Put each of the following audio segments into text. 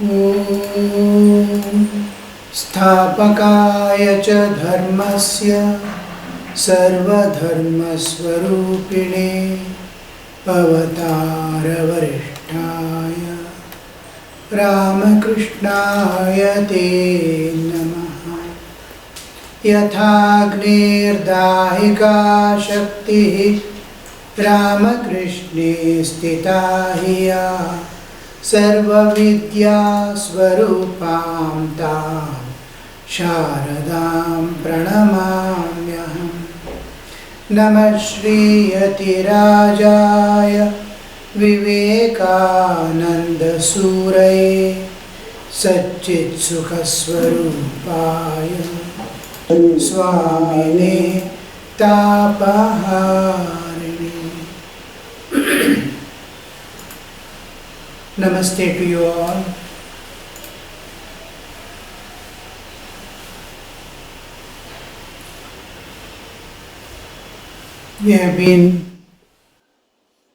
ॐ स्थापकाय च धर्मस्य सर्वधर्मस्वरूपिणे अवतारवरिष्ठाय रामकृष्णाय ते नमः। यथाग्निर्दाहिका शक्तिः रामकृष्णे स्थिता हि या सर्वविद्यास्वरूपां तां शारदां प्रणमाम्यहम्। नमः श्रीयतिराजाय विवेकानन्दसूरये सच्चित्सुखस्वरूपाय स्वामिने तापहारिणे। Namaste to you all. We have been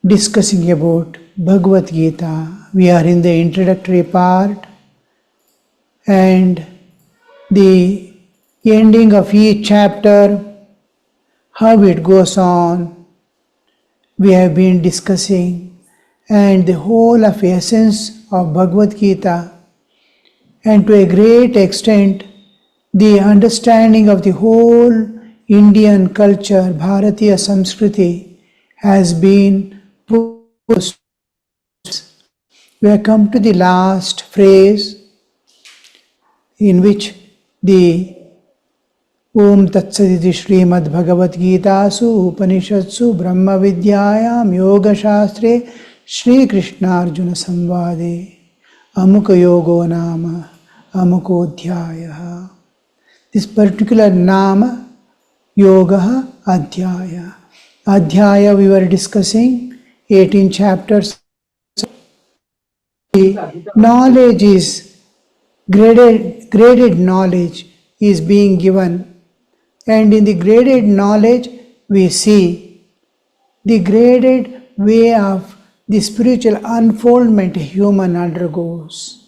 discussing about Bhagavad Gita. We are in the introductory part, and the ending of each chapter, how it goes on, we have been discussing. And the whole of essence of Bhagavad Gita, and to a great extent the understanding of the whole Indian culture, Bharatiya Samskriti, has been pushed. We have come to the last phrase in which the Om Tatsaditi Srimad Bhagavad Gita Su Upanishatsu Brahma Vidyayam Yoga Shastre Shri Krishna Arjuna Samvade Amuka Yogo Nama Amuko Dhyaya. This particular Nama, Yoga Adhyaya. Adhyaya we were discussing 18 chapters. The knowledge is graded knowledge is being given, and in the graded knowledge we see the graded way of the spiritual unfoldment a human undergoes.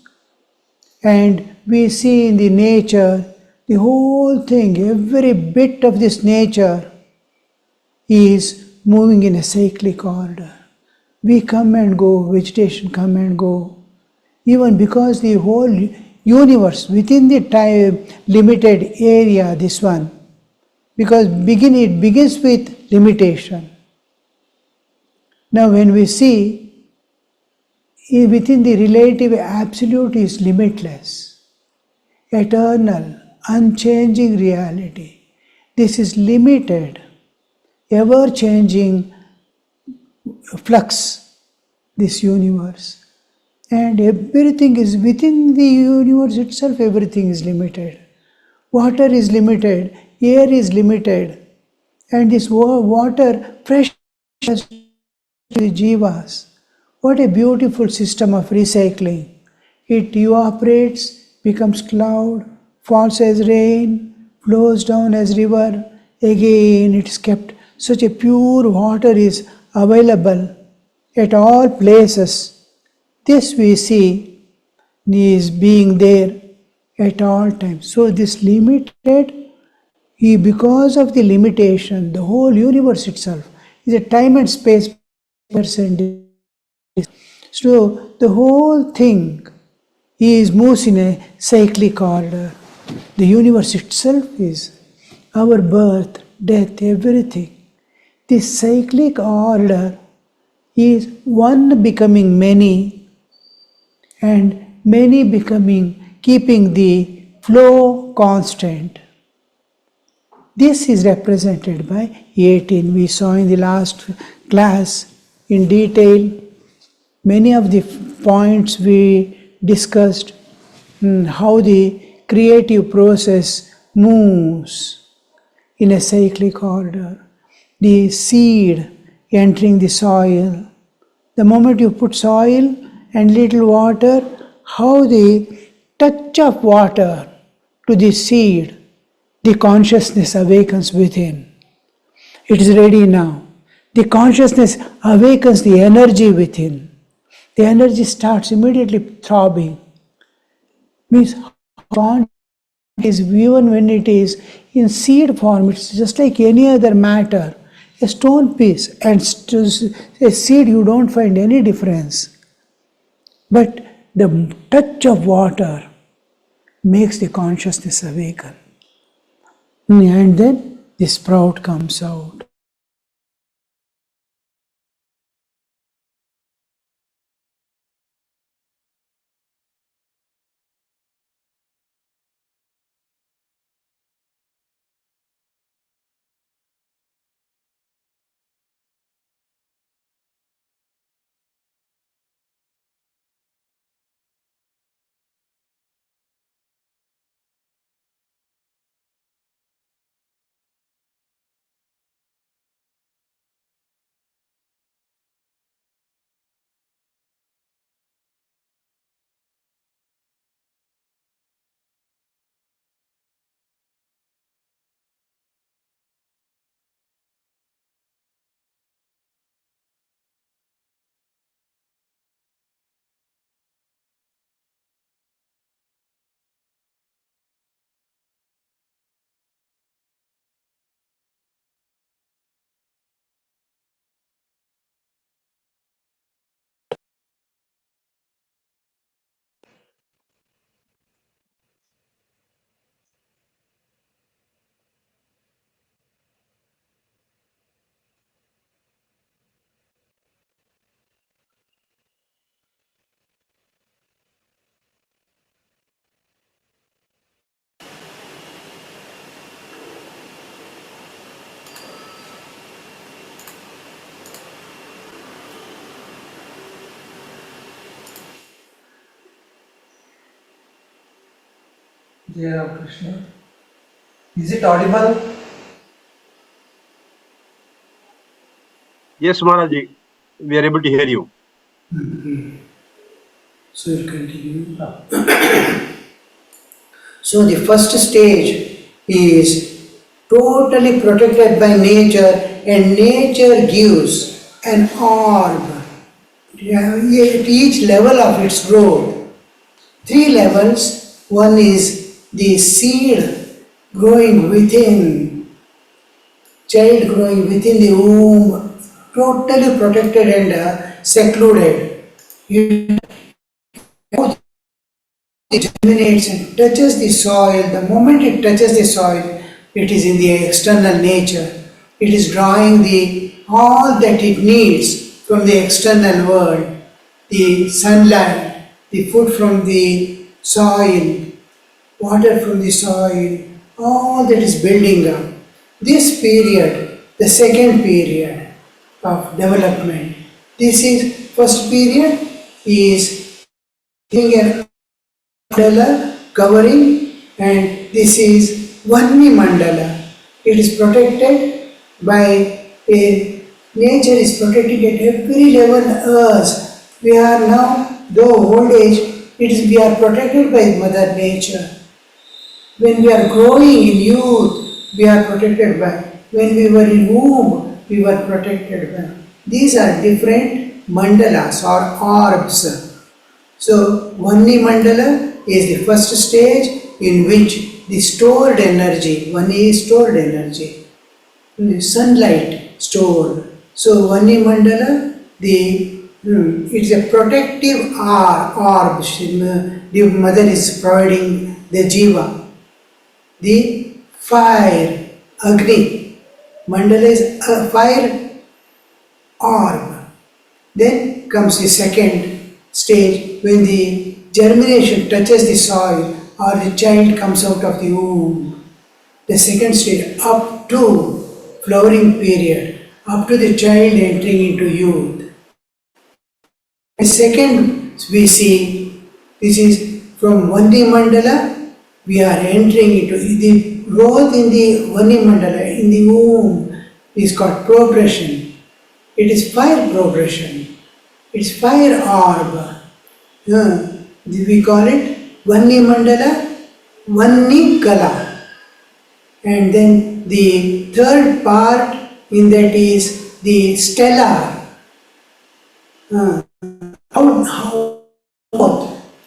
And we see in the nature, the whole thing, every bit of this nature is moving in a cyclic order. We come and go, vegetation come and go. Even because the whole universe, within the time, limited area, this one, because it begins with limitation. Now when we see, within the relative absolute is limitless, eternal, unchanging reality. This is limited, ever-changing flux, this universe. And everything is within the universe itself, everything is limited. Water is limited, air is limited, and this water, fresh the jivas. What a beautiful system of recycling. It evaporates, becomes cloud, falls as rain, flows down as river, again it is kept. Such a pure water is available at all places. This we see is being there at all times. So this limited, because of the limitation, the whole universe itself is a time and space person. So the whole thing moves in a cyclic order. The universe itself is our birth, death, everything. This cyclic order is one becoming many, and many becoming, keeping the flow constant. This is represented by 18. We saw in the last class in detail many of the points we discussed, how the creative process moves in a cyclic order. The seed entering the soil. The moment you put soil and little water, how the touch of water to the seed, the consciousness awakens within. It is ready now. The consciousness awakens the energy within. The energy starts immediately throbbing. Means consciousness is, even when it is in seed form, it's just like any other matter. A stone piece and a seed, you don't find any difference. But the touch of water makes the consciousness awaken. And then the sprout comes out. Jai Ram Krishna. Is it audible? Yes, Maharaj, we are able to hear you. So we'll continue. So the first stage is totally protected by nature, and nature gives an orb at each level of its growth. 3 levels. One is the seed growing within, child growing within the womb, totally protected and secluded. It germinates and touches the soil. The moment it touches the soil, it is in the external nature. It is drawing all that it needs from the external world, the sunlight, the food from the soil, water from the soil, all that is building up. This period, the second period of development, this is first period is an mandala covering, and this is Vanni mandala. It is protected by nature is protected at every level us. We are now, though old age, we are protected by Mother Nature. When we are growing in youth, we are protected by. When we were in womb, we were protected by. These are different mandalas or orbs. So, Vanni mandala is the first stage in which the stored energy, Vanni is stored energy, sunlight stored. So, Vanni mandala, it's a protective orb. The mother is providing the jiva. The fire, Agni, mandala is a fire orb. Then comes the second stage when the germination touches the soil or the child comes out of the womb. The second stage up to flowering period, up to the child entering into youth. The second we see, this is from Vanni mandala, we are entering into the growth in the Vanni mandala, in the womb, is called progression. It is fire progression. It's fire orb. We call it Vanni mandala, Vanni kala. And then the third part in that is the stellar. How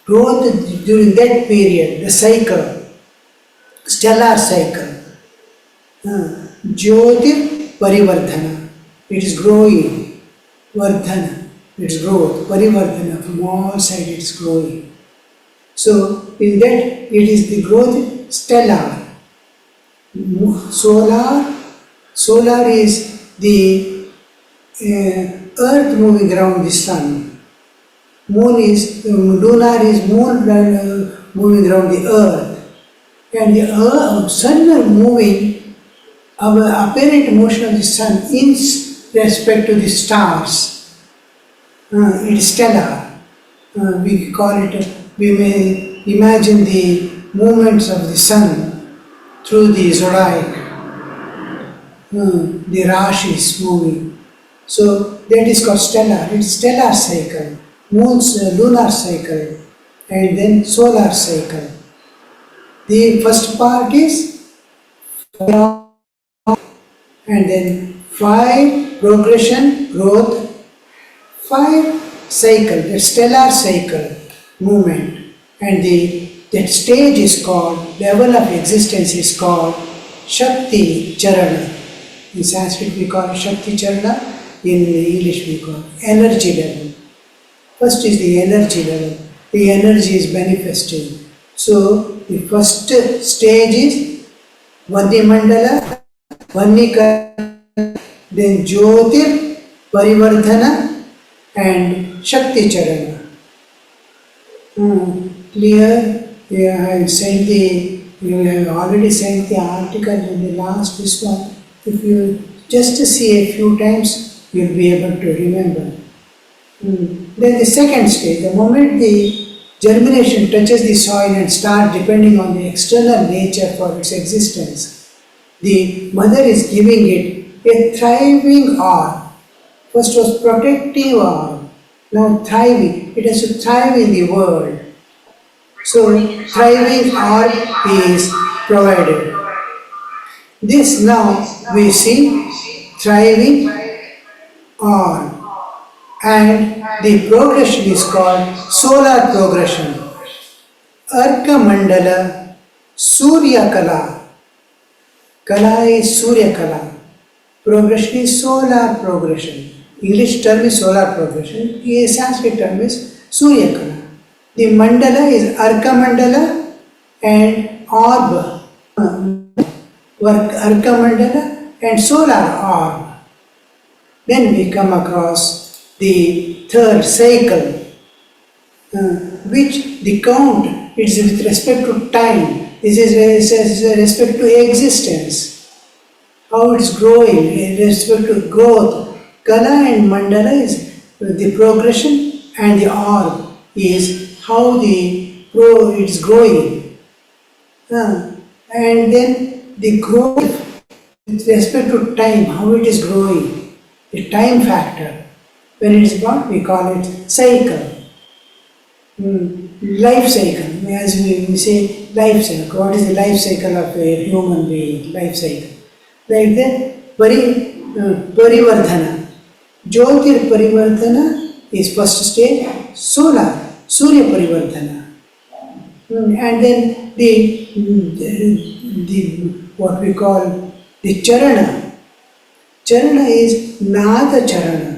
growth during that period, the cycle, stellar cycle. Jyotir Parivardhana, it is growing, Vardhana, its growth, Parivardhana, from all sides it is growing. So, in that it is the growth stellar. Solar is the earth moving around the sun. Lunar is moon moving around the earth. And the sun are moving, our apparent motion of the sun in respect to the stars. It is stellar. We call it, we may imagine the movements of the sun through the zodiac. The Rashis moving. So that is called stellar. It is stellar cycle, moon's lunar cycle, and then solar cycle. The first part is and then 5 progression, growth, 5 cycle, the stellar cycle movement, and that stage is called, level of existence is called Shakti Charana. In Sanskrit we call it Shakti Charana, in English we call it energy level. First is the energy level. The energy is manifesting. So the first stage is Vadi Mandala, Vanika, then Jyotir, Parivardhana and Shakti Charana. Clear? Yeah, I sent you have already sent the article in the last this one. If you just see a few times, you will be able to remember. Then the second stage, the moment the germination touches the soil and starts depending on the external nature for its existence, the mother is giving it a thriving orb. First was protective orb, now thriving. It has to thrive in the world. So thriving orb is provided. This now we see thriving orb. And the progression is called solar progression. Arka Mandala, Surya Kala. Kala is Surya Kala. Progression is solar progression. English term is solar progression. The Sanskrit term is Surya Kala. The mandala is Arka Mandala and orb. Arka Mandala and solar orb. Then we come across the third cycle, which the count is with respect to time. This is with respect to existence, how it is growing, with respect to growth. Kala and Mandala is the progression, and the orb is how it is growing. And then the growth with respect to time, how it is growing, the time factor. When it is born, we call it cycle. Life cycle, as we say life cycle. What is the life cycle of a human being? Life cycle. Like that, Parivardhana. Jyotir Parivardhana is first stage, solar, Surya Parivardhana. And then the what we call the Charana. Charana is Nada Charana.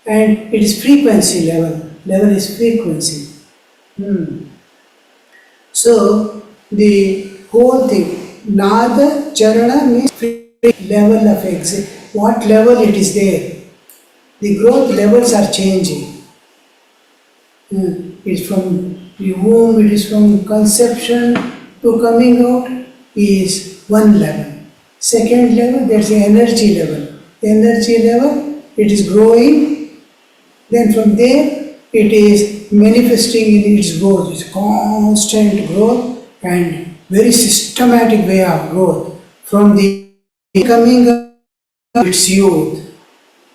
And it is frequency level. Level is frequency. So the whole thing, Nada Charana means level of exit. What level it is there? The growth levels are changing. It's from the womb, it is from conception to coming out is one level. Second level, there's the energy level. Energy level, it is growing, then from there it is manifesting in its growth. It's constant growth and very systematic way of growth. From the coming of its youth,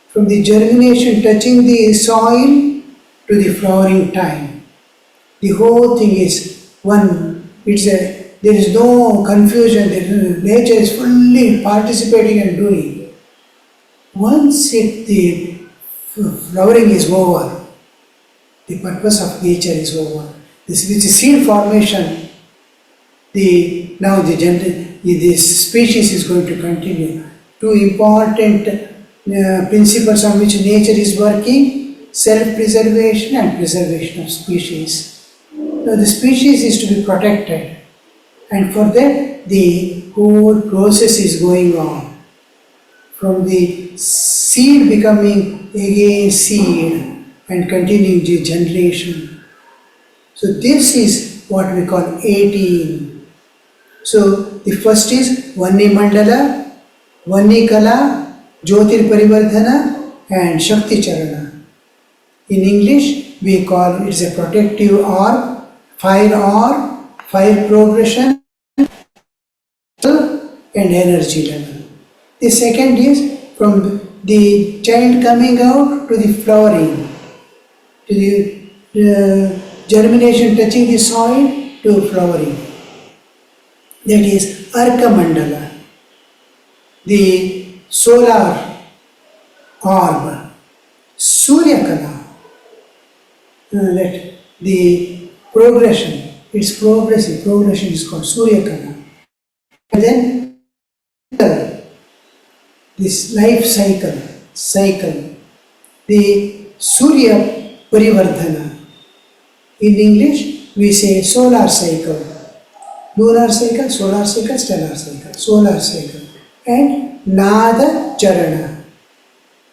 from the germination touching the soil to the flowering time. The whole thing is one. There is no confusion, nature is fully participating and doing. Once the flowering is over, The purpose of nature is over. This with the seed formation, this species is going to continue. Two important principles on which nature is working: self-preservation and preservation of species. So the species is to be protected, and for that the whole process is going on. From the seed becoming again seed and continuing the generation. So this is what we call 18. So the first is Vanni Mandala, Vanni Kala, Jyotir Parivardhana and Shakti Charana. In English we call it a protective orb, fire progression and energy level. The second is from the child coming out to the flowering, to the germination touching the soil to flowering. That is Arka Mandala, the solar orb, Surya Kala, the progression, its progression is called Surya Kala. And then this life cycle, the Surya Parivardhana. In English, we say solar cycle, lunar cycle, solar cycle, stellar cycle, solar cycle, and Nada Charana.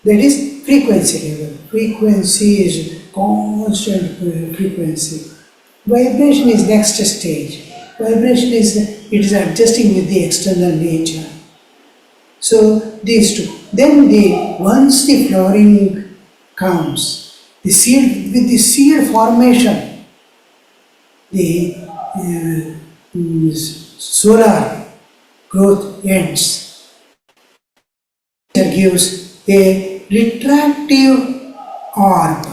That is frequency level. Frequency is constant frequency. Vibration is next stage. Vibration is adjusting with the external nature. So these two. Then once the flowering comes, with the seed formation, the solar growth ends. It gives a retractive orb.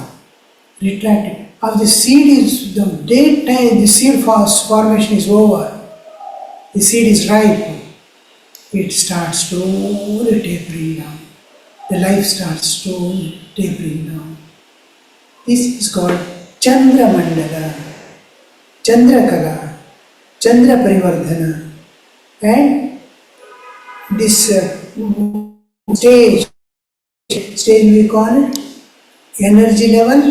Retractive. Of the seed is the daytime the seed formation is over. The seed is ripe. It starts slowly tapering down. The life starts slowly tapering down. This is called Chandra Mandala, Chandra Kala, Chandra Parivardhana. And this stage we call it energy level,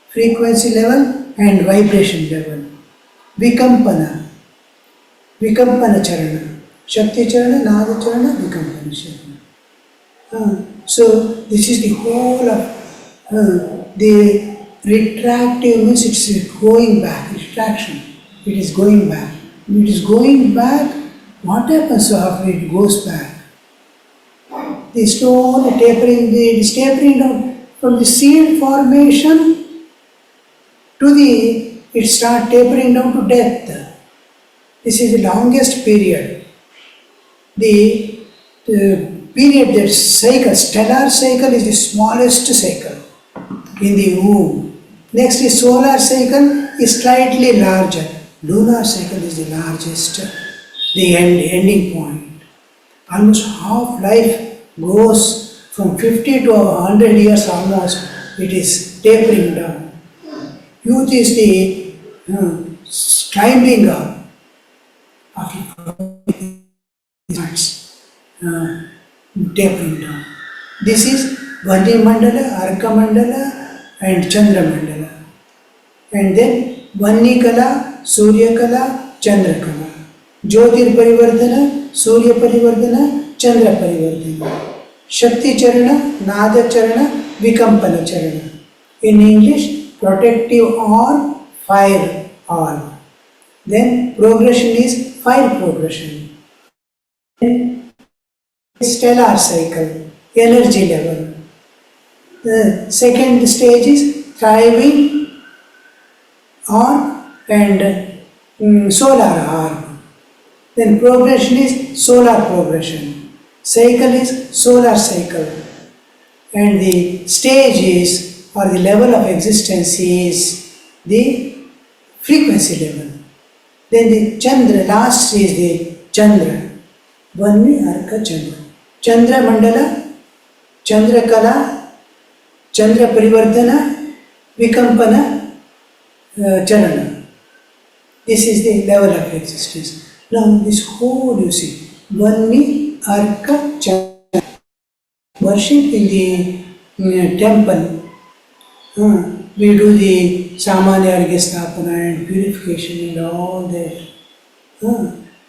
frequency level and vibration level. Vikampana Charana. Shakti Charana, Nada Charana, Vikampana Charana. So this is the whole of the retractive means it's going back, retraction. It is going back. When it is going back, what happens after it goes back? The slowly tapering, it is tapering down from the seed formation to it starts tapering down to death. This is the longest period. The period that cycle, stellar cycle is the smallest cycle in the womb. Next is solar cycle is slightly larger. Lunar cycle is the largest, the ending point. Almost half life goes from 50 to 100 years almost, it is tapering down. Youth is the climbing up. Tapering down. This is Vanni Mandala, Arka Mandala and Chandra Mandala. And then Vanni Kala, Surya Kala, Chandra Kala. Jyotir Parivardhana, Surya Parivardhana, Chandra Parivardhana. Shakti Charana, Nada Charana, Vikampana Charana. In English, protective orb, fire orb. Then progression is fire progression. Stellar cycle, energy level. The second stage is thriving orb and solar orb. Then progression is solar progression. Cycle is solar cycle. And the stage is, or the level of existence is the frequency level. Then the Chandra, last is the Chandra. Vanni Arka Chandra. Chandra Mandala, Chandra Kala, Chandra Parivardhana, Vikampana Charana. This is the level of existence. Now this whole, you see, Vanni Arka Charana. Worship in the temple. We do the Samanya Argya Stapana and purification and all that.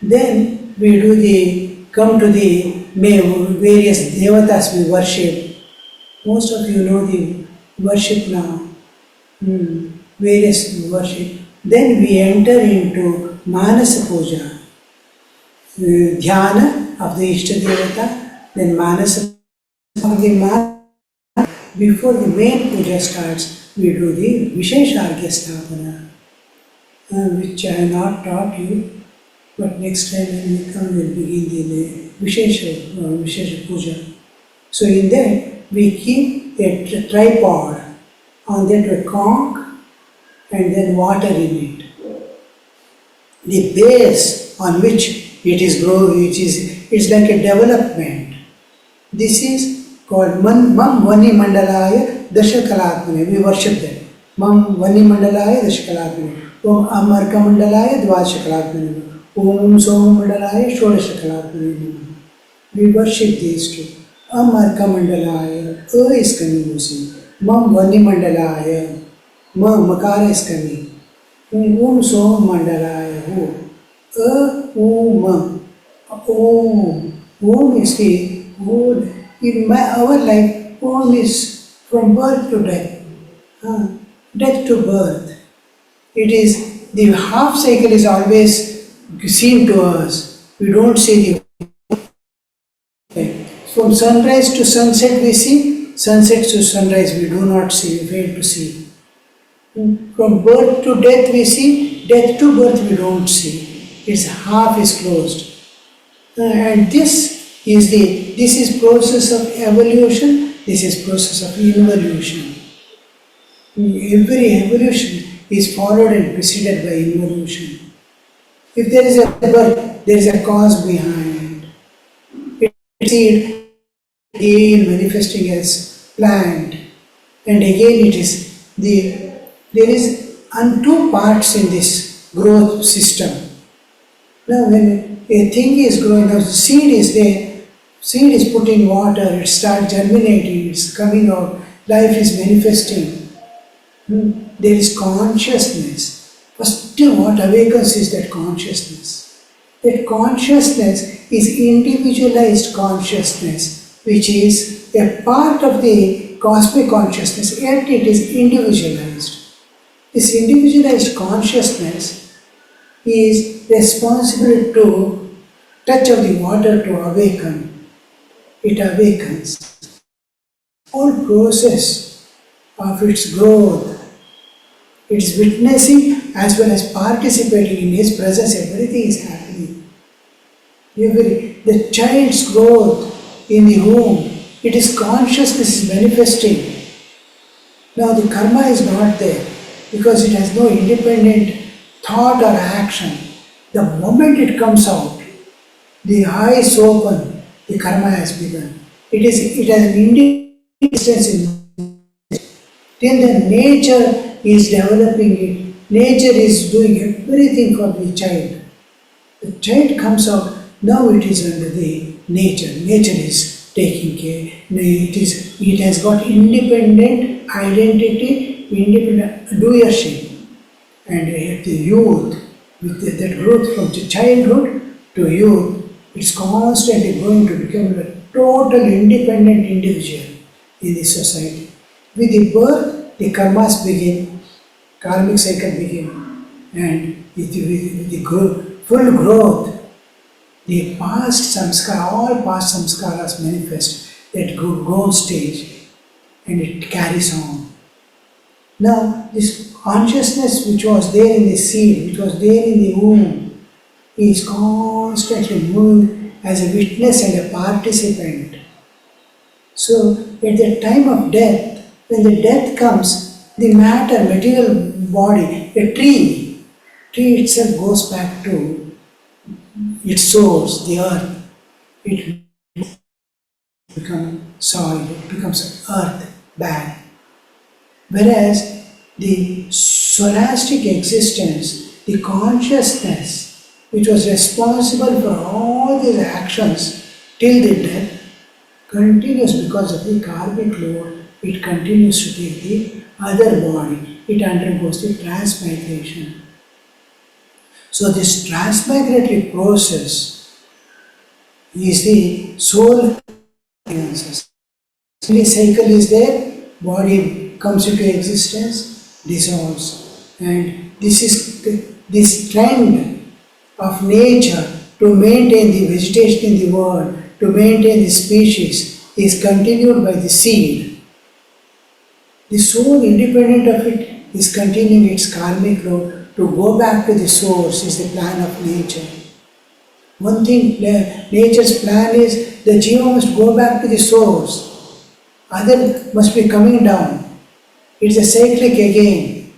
Then we do come to the various devatas we worship. Most of you know the worship now. Various worship. Then we enter into Manasa Puja, Dhyana of the Ishta Devata, then Manasa of the Manasa. Before the main puja starts, we do the Vishesha Argya Stapana, which I have not taught you, but next time when we come, we'll begin the Vishesha Puja. So in that, we keep a tripod, on that a conch, and then water in it. The base on which it is growing, it's like a development. This is called Mam Vani Mandalaya Dashakalatmane. We worship that. Mam Vani Mandalaya Dashakalatmane. Om Amarka Mandalaya Dvashakalatmane. Om Soma Mandalaya Shodashakalatmane. We worship these two. Amarka Mandalaya. Is coming, you see. Mam Vani Mandalaya. Makara is coming. Om Soma Mandalaya. Om is the word. In our life, Om is from birth to death, death to birth. It is, the half cycle is always seen to us. We don't see the, from sunrise to sunset we see, sunset to sunrise we do not see, we fail to see. From birth to death we see, death to birth we don't see. Its half is closed. And this is process of evolution, this is process of involution. Every evolution is followed and preceded by involution. If there is a birth, there is a cause behind. It is seed, again manifesting as plant, and again it is there is two parts in this growth system. Now when a thing is growing, now the seed is there, seed is put in water, it starts germinating, it's coming out, life is manifesting. There is consciousness. First what awakens is that consciousness. That consciousness is individualized consciousness, which is a part of the cosmic consciousness, yet it is individualized. This individualized consciousness is responsible to touch of the water to awaken. It awakens. All process of its growth, it is witnessing as well as participating in His presence. Everything is happening. The child's growth in the womb, it is consciousness is manifesting. Now the karma is not there because it has no independent thought or action. The moment it comes out, the eyes open, the karma has begun. It has an independence in till the nature is developing it. Nature is doing everything for the child. The child comes out, now it is under the nature. Nature is taking care. It has got independent identity, independent doership. And at the youth, with that growth from childhood to youth, it's constantly going to become a total independent individual in the society. With the birth, the karmas begin, karmic cycle begin, and with the full growth, the past samskara, all past samskaras manifest at growth stage, and it carries on. Now, this consciousness which was there in the seed, which was there in the womb, is constantly moving as a witness and a participant. So, at the time of death, when the death comes, the matter, material body, a tree itself goes back to its source, the earth. It becomes soil, it becomes earth back. Whereas the scholastic existence, the consciousness which was responsible for all these actions till the death, continues because of the karmic load. It continues to take the other body. It undergoes the transmigration. So this transmigratory process is the soul experiences. The cycle is there, body comes into existence, dissolves. And this is this trend of nature to maintain the vegetation in the world, to maintain the species, is continued by the seed. The soul, independent of it, is continuing its karmic load. To go back to the source is the plan of nature. One thing, nature's plan is the jiva must go back to the source. Other must be coming down. It's a cyclic again.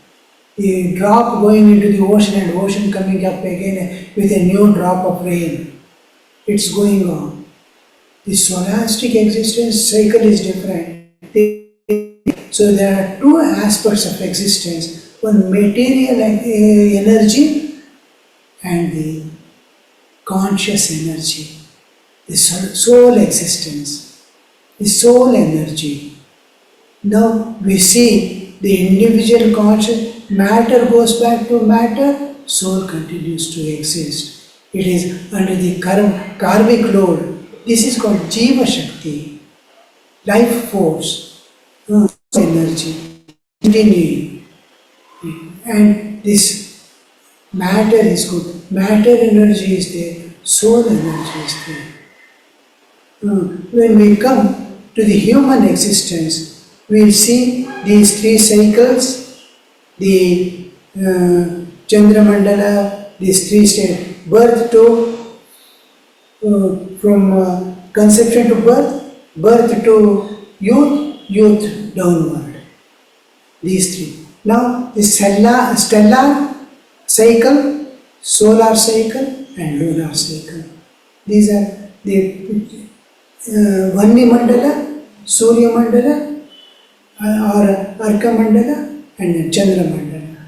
The drop going into the ocean and ocean coming up again with a new drop of rain. It's going on. The scholastic existence cycle is different. So there are two aspects of existence. One, material energy and the conscious energy. The soul existence, the soul energy. Now we see the individual conscious, matter goes back to matter, soul continues to exist. It is under the karmic load. This is called Jiva Shakti, life force, energy, continuing. And this matter is good. Matter energy is there, soul energy is there. When we come to the human existence, we will see these three cycles, the Chandra Mandala, these three states, birth to, from conception to birth, birth to youth, youth downward. These three. Now, the stellar cycle, solar cycle, and lunar cycle. These are the Vanni Mandala, Surya Mandala, or Arka Mandala, and Chandra Mandala.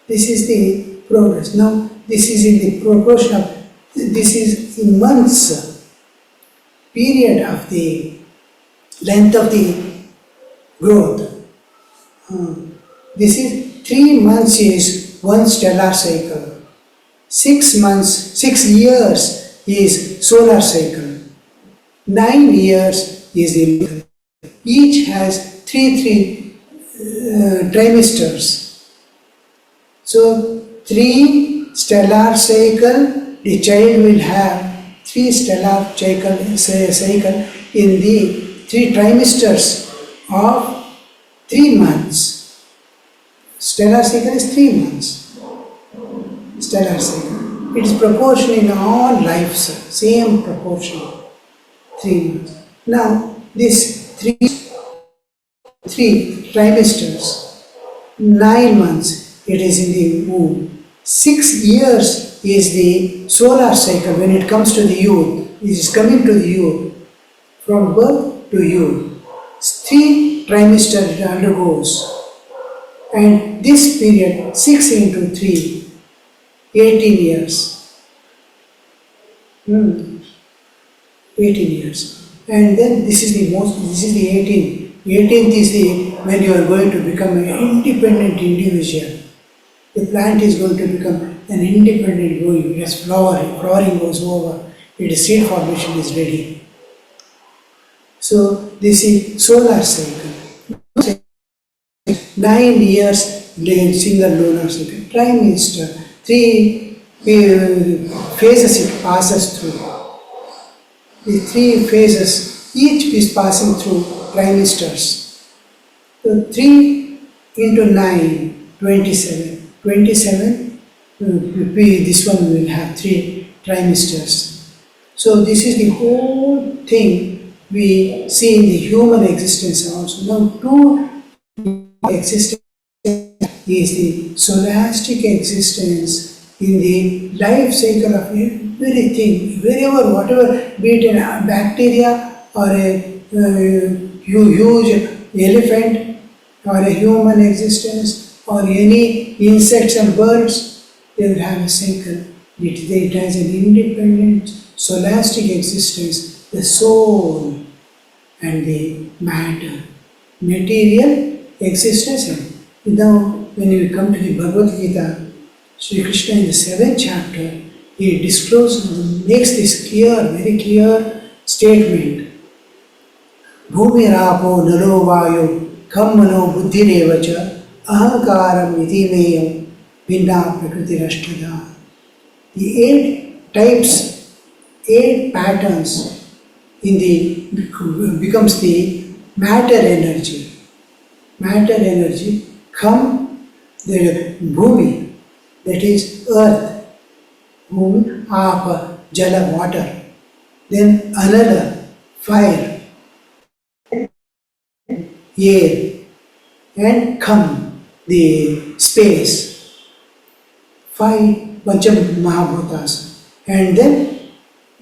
This is the progress. Now, this is in the proportion of, this is in months, period of the length of the growth. This is 3 months is one stellar cycle. 6 months, 6 years is solar cycle. 9 years is the each has three trimesters. So 3 stellar cycle, the child will have 3 stellar cycle in the 3 trimesters of 3 months. Stellar cycle is 3 months. Stellar cycle. It is proportional in all lives, same proportion. 3 months. Now, this three trimesters, 9 months, it is in the womb. 6 years is the solar cycle when it comes to the youth. It is coming to the youth. From birth to youth. 3 trimesters it undergoes. And this period, 6 into 3, 18 years. 18 years. And then this is the 18th. 18th is the when you are going to become an independent individual. The plant is going to become an independent growing. Yes, flowering goes over. Its seed formation is ready. So this is solar cycle. 9 years single lunar cycle. Trimester, 3 phases it passes through. The 3 phases, each is passing through trimesters. So 3 into 9, 27. 27, this one will have 3 trimesters. So this is the whole thing we see in the human existence also. Now 2 existence is the scholastic existence in the life cycle of everything, wherever, whatever, be it a bacteria or a huge elephant or a human existence or any insects and birds, they will have a cycle. It has an independent, scholastic existence, the soul and the matter, material existence. And now, when we come to the Bhagavad Gita, Sri Krishna in the 7th chapter, he discloses, makes this clear, very clear statement. Bhumi rapo nalo vayu kham mano buddhirevacha ahankaram iti meyam vinna prakriti rashtada. The 8 types, 8 patterns in the becomes the matter energy. Matter energy, kham, the bhumi, that is earth, bhumi, apa, jala, water. Then another, fire, air, and kham, the space. 5 Pancha Mahabhutas. And then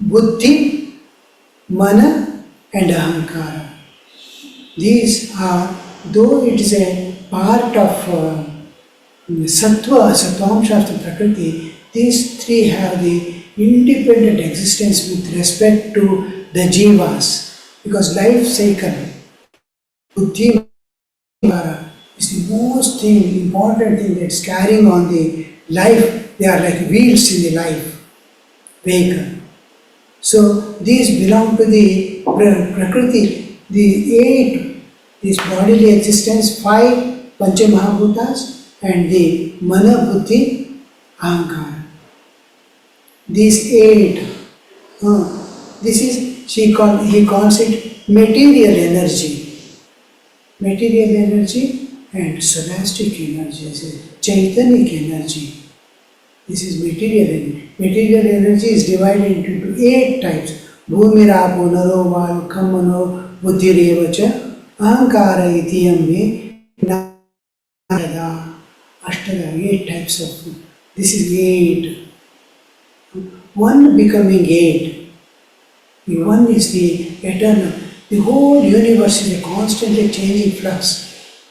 buddhi, mana, and ahankara. These are, though it is a part of sattva-amsha of the prakriti, these 3 have the independent existence with respect to the jivas. Because life cycle, buddhi, is the most important thing that's carrying on the life. They are like wheels in the life vehicle. So these belong to the prakriti, the 8, this bodily existence, 5 Pancha Mahabhutas, and the mana, buddhi, ahankara. These 8, this is, he calls it material energy. Material energy and scholastic energy, chaitanic energy. This is material energy. Material energy is divided into 8 types. Bhumi rapo naro vayu kham mano buddhirevacha ahankara iti yambe nada. Ashtada, 8 types of. This is 8. One becoming 8. The one is the eternal. The whole universe is a constantly changing flux.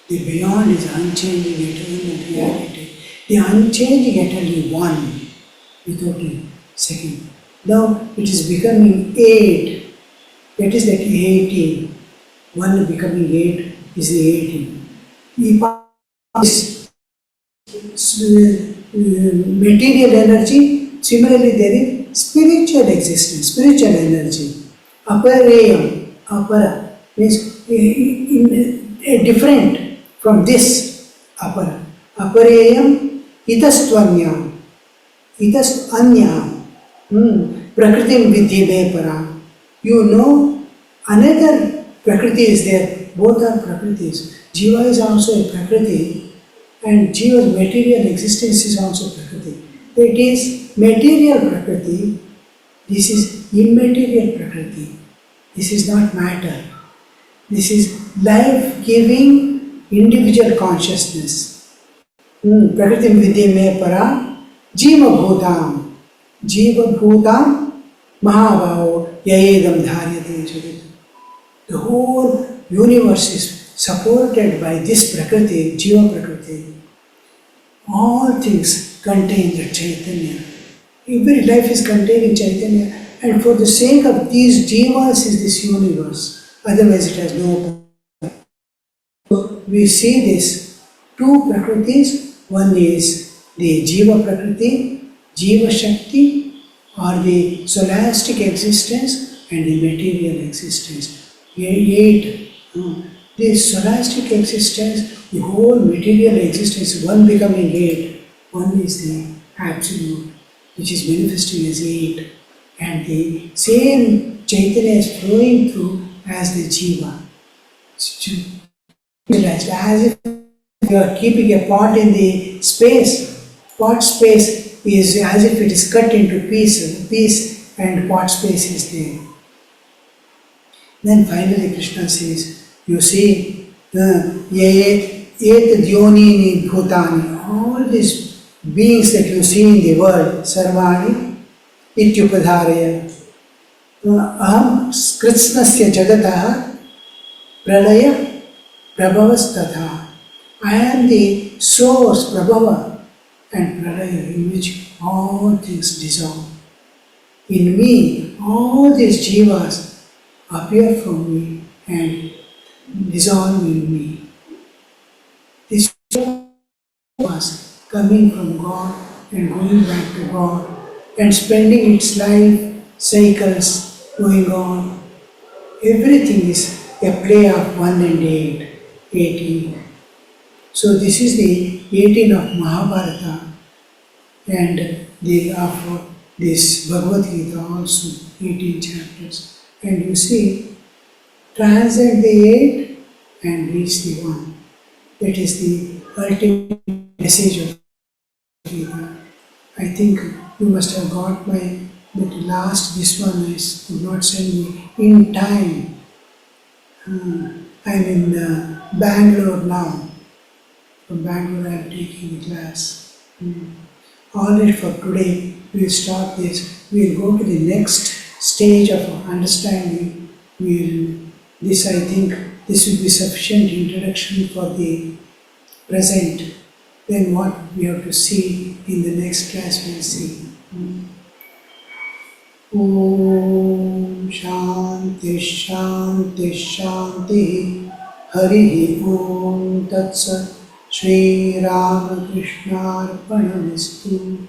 The beyond is unchanging eternal reality. The unchanging eternally one, without a second. Now it is becoming 8. That is like 18. One becoming 8 is the 18. This material energy, similarly there is spiritual existence, spiritual energy. Aparayam, apara means different from this apara. Aparayam itastvanyam, itastvanyam, prakritim vidhi me para. You know another prakriti is there, both are prakritis. Jiva is also a prakriti and Jiva's material existence is also prakriti. It is material prakriti, this is immaterial prakriti. This is not matter. This is life-giving individual consciousness. Prakritim vidhi me para jiva bhutam. Jiva bhutam mahabhavo yayedam dharyate jagat. The whole universe is supported by this prakriti, jiva prakriti. All things contain the chaitanya. Every life is containing chaitanya, and for the sake of these jivas is this universe. Otherwise it has no point. So we see this 2 prakritis. One is the jiva prakriti, jiva shakti, or the scholastic existence, and the material existence. 8. The scholastic existence, the whole material existence, one becoming 8. One is the absolute, which is manifesting as 8. And the same chaitanya is flowing through as the jiva. As if you are keeping a pot in the space. Pot space is as if it is cut into piece and pot space is there. Then finally Krishna says, you see, ye et dyonini bhutani, all these beings that you see in the world, sarvani, ityupadharaya, aham kritsnasya jagataha pralaya prabhavastatha. I am the source, Prabhava and Pralaya, in which all things dissolve. In me, all these jivas appear from me and dissolve in me. This was coming from God and going back to God and spending its life cycles going on. Everything is a play of 1 and 8, 18. So this is the 18 of Mahabharata and the of this Bhagavad Gita also, 18 chapters. And you see, transcend the 8 and reach the 1. That is the ultimate message of Gita. I think you must have got this one I could not send me in time. I'm in Bangalore now. From Bangalore I am taking the class. All right, for today we'll stop this. We'll go to the next stage of understanding. I think this will be sufficient introduction for the present. Then what we have to see in the next class we'll see. Om Shanti Shanti Shanti Hari Om Tat Sat Shri Ramakrishna Arpanamastu.